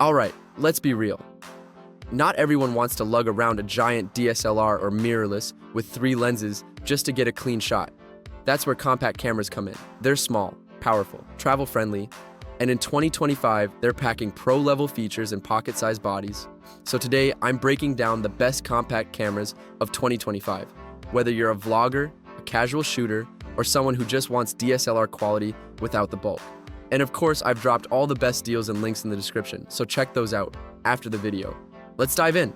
Alright, let's be real. Not everyone wants to lug around a giant DSLR or mirrorless with 3 lenses just to get a clean shot. That's where compact cameras come in. They're small, powerful, travel-friendly, and in 2025, they're packing pro-level features and pocket-sized bodies. So today, I'm breaking down the best compact cameras of 2025. Whether you're a vlogger, a casual shooter, or someone who just wants DSLR quality without the bulk. And of course, I've dropped all the best deals and links in the description, so check those out after the video. Let's dive in.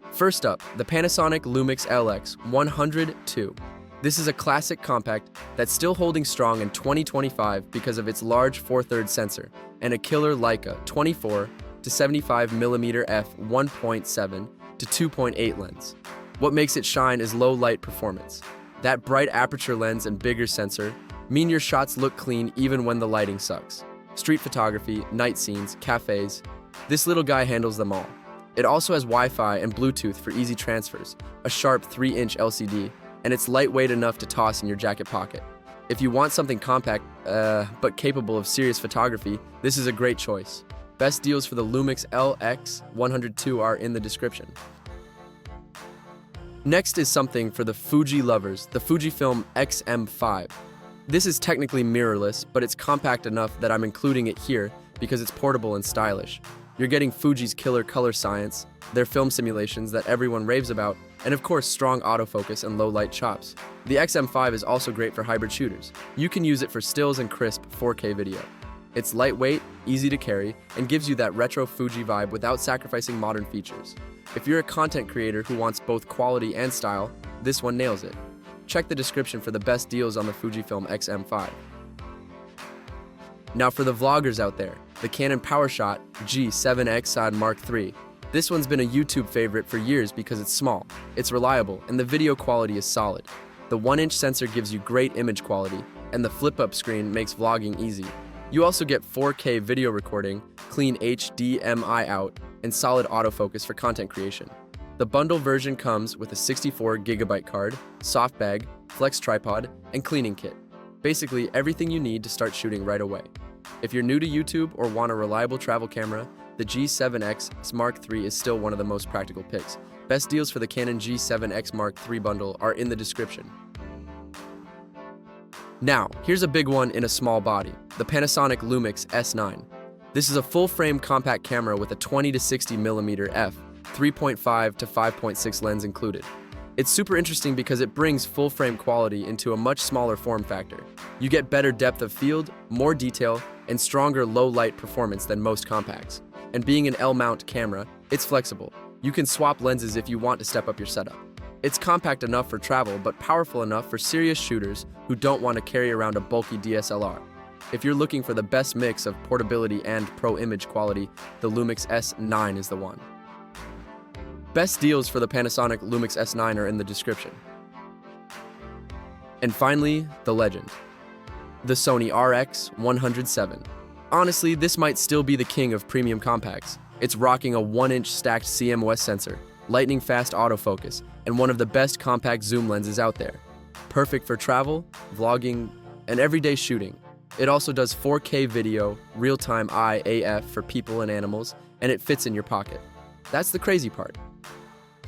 First up, the Panasonic LUMIX LX100 VII. This is a classic compact that's still holding strong in 2025 because of its large 4/3 sensor and a killer Leica 24 to 75mm f1.7 to 2.8 lens. What makes it shine is low light performance. That bright aperture lens and bigger sensor mean your shots look clean even when the lighting sucks. Street photography, night scenes, cafes, this little guy handles them all. It also has Wi-Fi and Bluetooth for easy transfers, a sharp 3-inch LCD, and it's lightweight enough to toss in your jacket pocket. If you want something compact, but capable of serious photography, this is a great choice. Best deals for the LUMIX LX100 VII are in the description. Next is something for the Fuji lovers, the Fujifilm X-M5. This is technically mirrorless, but it's compact enough that I'm including it here because it's portable and stylish. You're getting Fuji's killer color science, their film simulations that everyone raves about, and of course strong autofocus and low light chops. The X-M5 is also great for hybrid shooters. You can use it for stills and crisp 4K video. It's lightweight, easy to carry, and gives you that retro Fuji vibe without sacrificing modern features. If you're a content creator who wants both quality and style, this one nails it. Check the description for the best deals on the Fujifilm X-M5. Now for the vloggers out there, the Canon PowerShot G7X Mark III. This one's been a YouTube favorite for years because it's small, it's reliable, and the video quality is solid. The 1-inch sensor gives you great image quality, and the flip-up screen makes vlogging easy. You also get 4K video recording, clean HDMI out, and solid autofocus for content creation. The bundle version comes with a 64GB card, soft bag, flex tripod, and cleaning kit. Basically, everything you need to start shooting right away. If you're new to YouTube or want a reliable travel camera, the G7X Mark III is still one of the most practical picks. Best deals for the Canon G7X Mark III bundle are in the description. Now, here's a big one in a small body, the Panasonic LUMIX S9. This is a full-frame compact camera with a 20 to 60mm f3.5 to 5.6 lens included. It's super interesting because it brings full-frame quality into a much smaller form factor. You get better depth of field, more detail, and stronger low-light performance than most compacts. And being an L-mount camera, it's flexible. You can swap lenses if you want to step up your setup. It's compact enough for travel, but powerful enough for serious shooters who don't want to carry around a bulky DSLR. If you're looking for the best mix of portability and pro image quality, the LUMIX S9 is the one. Best deals for the Panasonic LUMIX S9 are in the description. And finally, the legend. The Sony RX100 VII. Honestly, this might still be the king of premium compacts. It's rocking a 1-inch stacked CMOS sensor, lightning-fast autofocus, and one of the best compact zoom lenses out there. Perfect for travel, vlogging, and everyday shooting. It also does 4K video, real-time IAF for people and animals, and it fits in your pocket. That's the crazy part.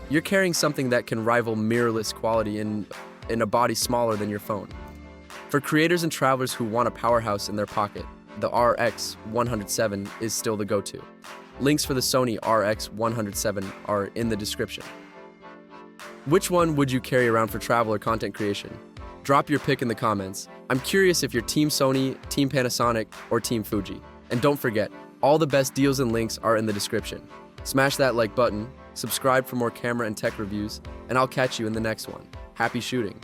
You're carrying something that can rival mirrorless quality in a body smaller than your phone. For creators and travelers who want a powerhouse in their pocket, the RX100 VII is still the go-to. Links for the Sony RX100 VII are in the description. Which one would you carry around for travel or content creation? Drop your pick in the comments. I'm curious if you're Team Sony, Team Panasonic, or Team Fuji. And don't forget, all the best deals and links are in the description. Smash that like button, subscribe for more camera and tech reviews, and I'll catch you in the next one. Happy shooting!